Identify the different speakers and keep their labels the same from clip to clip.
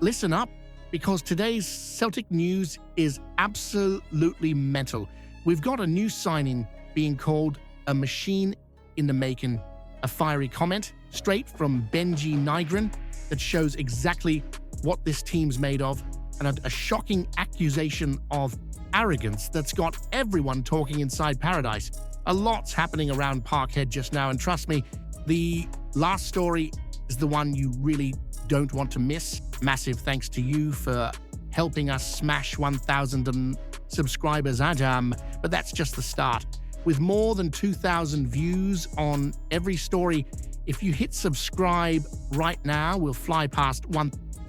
Speaker 1: listen up, because today's Celtic news is absolutely mental. We've got a new signing being called a machine in the making. A fiery comment straight from Nygren'S that shows exactly what this team's made of, and a shocking accusation of arrogance that's got everyone talking inside paradise. A lot's happening around Parkhead just now, and trust me, the last story is the one you really don't want to miss. Massive thanks to you for helping us smash 1,000 subscribers, Adam. But that's just the start. With more than 2,000 views on every story, if you hit subscribe right now, we'll fly past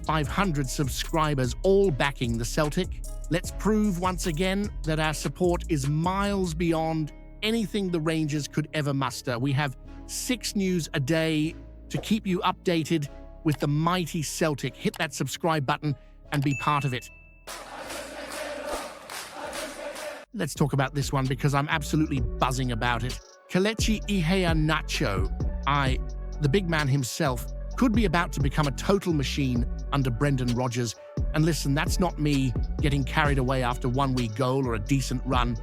Speaker 1: 500 subscribers, all backing the Celtic. Let's prove once again that our support is miles beyond anything the Rangers could ever muster. We have 6 news a day to keep you updated with the mighty Celtic. Hit that subscribe button and be part of it. Let's talk about this one because I'm absolutely buzzing about it. Kelechi Iheanacho, the big man himself, could be about to become a total machine under Brendan Rodgers. And listen, that's not me getting carried away after one week goal or a decent run.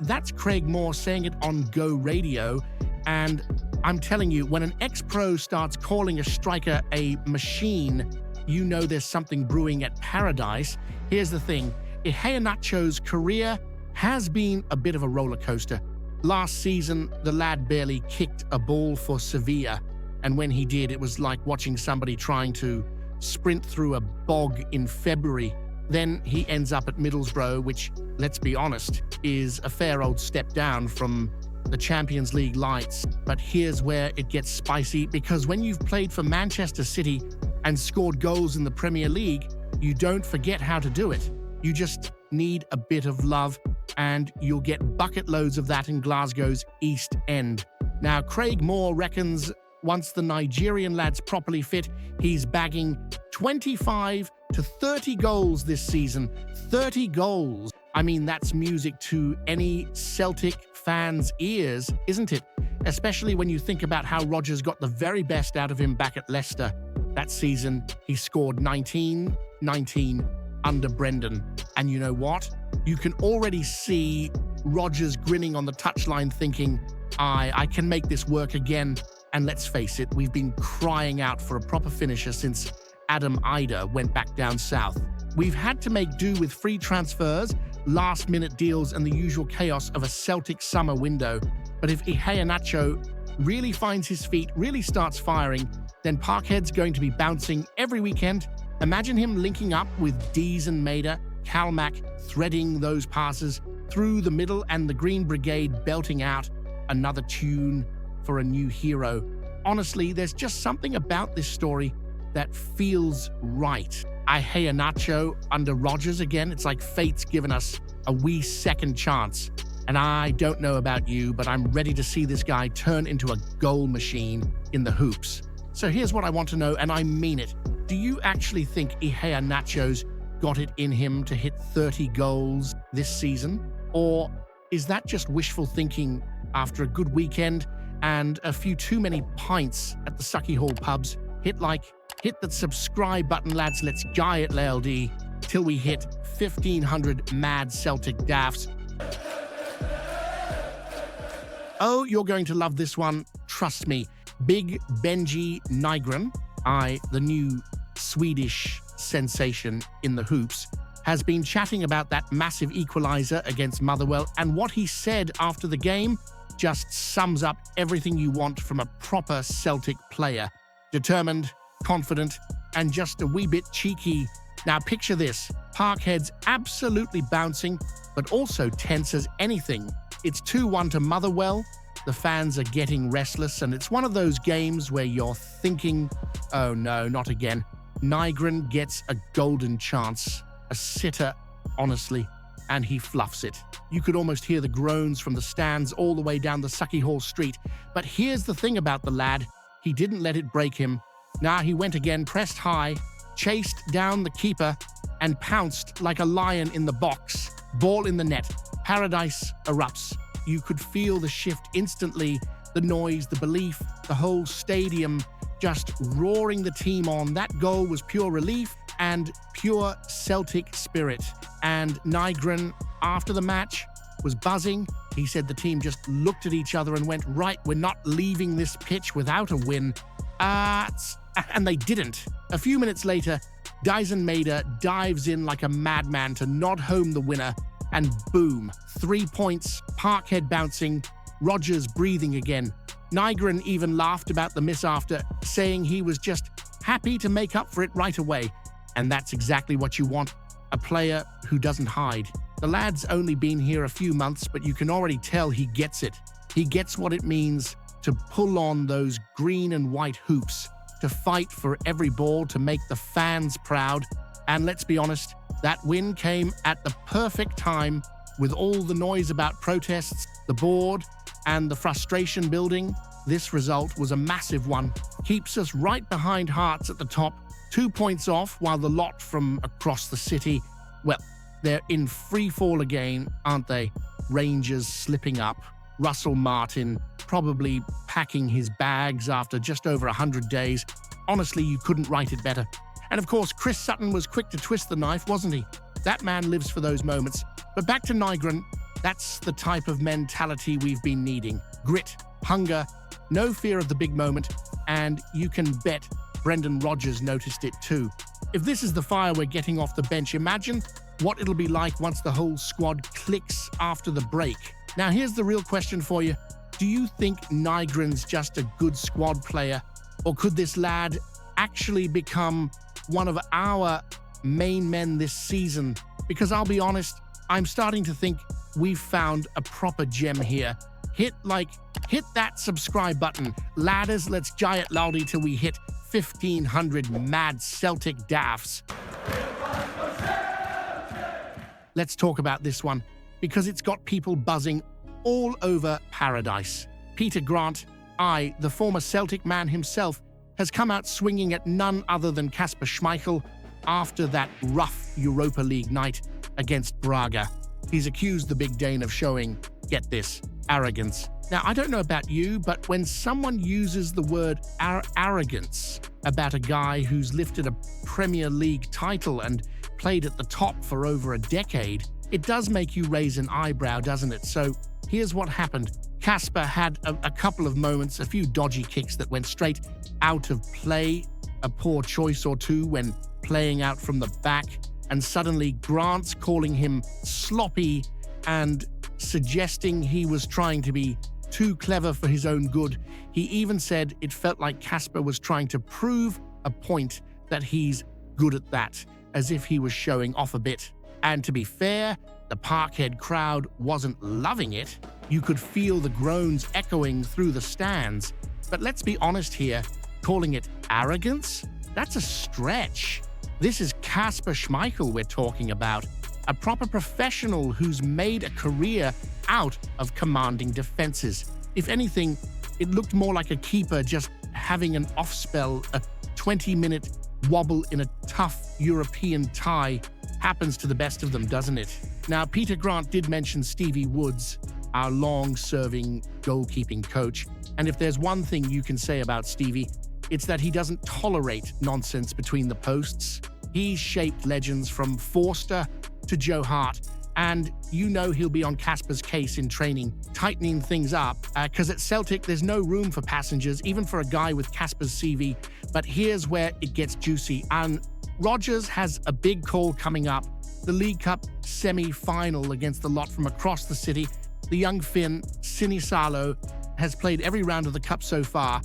Speaker 1: That's Craig Moore saying it on Go Radio. And I'm telling you, when an ex-pro starts calling a striker a machine, you know there's something brewing at Paradise. Here's the thing. Iheanacho's career has been a bit of a roller coaster. Last season, the lad barely kicked a ball for Sevilla. And when he did, it was like watching somebody trying to sprint through a bog in February. Then he ends up at Middlesbrough, which, let's be honest, is a fair old step down from the Champions League lights. But here's where it gets spicy, because when you've played for Manchester City and scored goals in the Premier League, you don't forget how to do it. You just need a bit of love, and you'll get bucket loads of that in Glasgow's East End. Now, Craig Moore reckons once the Nigerian lad's properly fit, he's bagging 25 to 30 goals this season. 30 goals. I mean, that's music to any Celtic fan's ears, isn't it? Especially when you think about how Rodgers got the very best out of him back at Leicester. That season, he scored 19 under Brendan. And you know what? You can already see Rodgers grinning on the touchline thinking, I can make this work again. And let's face it, we've been crying out for a proper finisher since Adam Ida went back down south. We've had to make do with free transfers, last-minute deals, and the usual chaos of a Celtic summer window. But if Iheanacho really finds his feet, really starts firing, then Parkhead's going to be bouncing every weekend. Imagine him linking up with Dees and Maida, Calmac threading those passes through the middle, and the Green Brigade belting out another tune for a new hero. Honestly, there's just something about this story that feels right. Iheanacho under Rodgers again. It's like fate's given us a wee second chance. And I don't know about you, but I'm ready to see this guy turn into a goal machine in the hoops. So here's what I want to know, and I mean it. Do you actually think Iheanacho's got it in him to hit 30 goals this season? Or is that just wishful thinking after a good weekend and a few too many pints at the Sucky Hall pubs? Hit that subscribe button, lads. Let's guy it, LD, till we hit 1,500 mad Celtic daffs. Oh, you're going to love this one. Trust me. Big Nygren'S, the new Swedish sensation in the hoops, has been chatting about that massive equalizer against Motherwell, and what he said after the game just sums up everything you want from a proper Celtic player. Determined, confident, and just a wee bit cheeky. Now picture this. Parkhead's absolutely bouncing, but also tense as anything. It's 2-1 to Motherwell. The fans are getting restless, and it's one of those games where you're thinking, oh no, not again. Nygren'S gets a golden chance. A sitter, honestly, and he fluffs it. You could almost hear the groans from the stands all the way down the Sucky Hall street. But here's the thing about the lad. He didn't let it break him. Now he went again, pressed high, chased down the keeper, and pounced like a lion in the box. Ball in the net. Paradise erupts. You could feel the shift instantly, the noise, the belief, the whole stadium just roaring the team on. That goal was pure relief, and pure Celtic spirit. And Nygren, after the match, was buzzing. He said the team just looked at each other and went, right, we're not leaving this pitch without a win. And they didn't. A few minutes later, Dyson Maeder dives in like a madman to nod home the winner, and boom, 3 points, Parkhead bouncing, Rodgers breathing again. Nygren even laughed about the miss after, saying he was just happy to make up for it right away. And that's exactly what you want, a player who doesn't hide. The lad's only been here a few months, but you can already tell he gets it. He gets what it means to pull on those green and white hoops, to fight for every ball, to make the fans proud. And let's be honest, that win came at the perfect time, with all the noise about protests, the board, and the frustration building. This result was a massive one. Keeps us right behind Hearts at the top, 2 points off, while the lot from across the city, well, they're in free fall again, aren't they? Rangers slipping up. Russell Martin probably packing his bags after just over 100 days. Honestly, you couldn't write it better. And of course, Chris Sutton was quick to twist the knife, wasn't he? That man lives for those moments. But back to Nygren, that's the type of mentality we've been needing. Grit, hunger, no fear of the big moment, and you can bet Brendan Rodgers noticed it too. If this is the fire we're getting off the bench, imagine what it'll be like once the whole squad clicks after the break. Now, here's the real question for you. Do you think Nygren's just a good squad player, or could this lad actually become one of our main men this season? Because I'll be honest, I'm starting to think we've found a proper gem here. Hit that subscribe button. Ladders, let's giant loudy till we hit 1,500 mad Celtic daffs. Let's talk about this one, because it's got people buzzing all over paradise. Peter Grant, the former Celtic man himself, has come out swinging at none other than Kasper Schmeichel after that rough Europa League night against Braga. He's accused the big Dane of showing, get this, arrogance. Now, I don't know about you, but when someone uses the word arrogance about a guy who's lifted a Premier League title and played at the top for over a decade, it does make you raise an eyebrow, doesn't it? So here's what happened. Kasper had a couple of moments, a few dodgy kicks that went straight out of play, a poor choice or two when playing out from the back, and suddenly Grant's calling him sloppy and suggesting he was trying to be too clever for his own good. He even said it felt like Kasper was trying to prove a point that he's good at that, as if he was showing off a bit. And to be fair, the Parkhead crowd wasn't loving it. You could feel the groans echoing through the stands. But let's be honest here, calling it arrogance? That's a stretch. This is Kasper Schmeichel we're talking about, a proper professional who's made a career out of commanding defenses. If anything, it looked more like a keeper just having an off spell, a 20-minute wobble in a tough European tie. Happens to the best of them, doesn't it? Now, Peter Grant did mention Stevie Woods, our long-serving goalkeeping coach. And if there's one thing you can say about Stevie, it's that he doesn't tolerate nonsense between the posts. He's shaped legends from Forster to Joe Hart, and you know he'll be on Kasper's case in training, tightening things up, because at Celtic there's no room for passengers, even for a guy with Kasper's CV. But here's where it gets juicy, and Rodgers has a big call coming up, the League Cup semi-final against the lot from across the city. The young Finn, Sinisalo, has played every round of the Cup so far,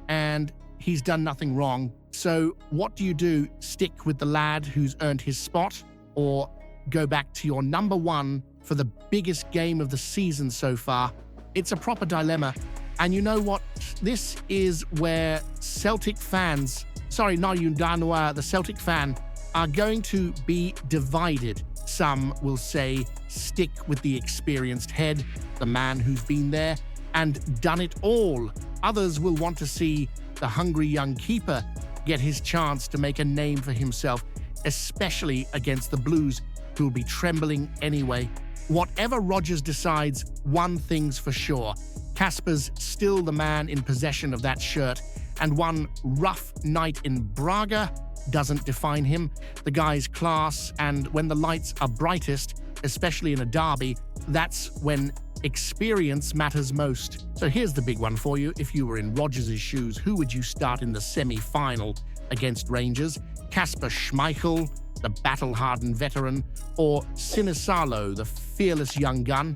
Speaker 1: and he's done nothing wrong. So what do? Stick with the lad who's earned his spot, or go back to your number one for the biggest game of the season so far? It's a proper dilemma. And you know what? This is where Celtic fans, the Celtic fan, are going to be divided. Some will say, stick with the experienced head, the man who's been there and done it all. Others will want to see the hungry young keeper get his chance to make a name for himself, especially against the Blues, who'll be trembling anyway. Whatever Rodgers decides, one thing's for sure. Kasper's still the man in possession of that shirt, and one rough night in Braga doesn't define him. The guy's class, and when the lights are brightest, especially in a derby, that's when experience matters most. So here's the big one for you. If you were in Rodgers' shoes, who would you start in the semi-final against Rangers? Kasper Schmeichel, the battle-hardened veteran, or Sinisalo, the fearless young gun?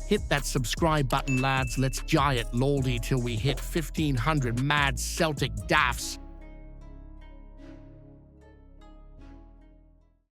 Speaker 1: Hit that subscribe button, lads. Let's giant Laldy till we hit 1,500 mad Celtic daffs.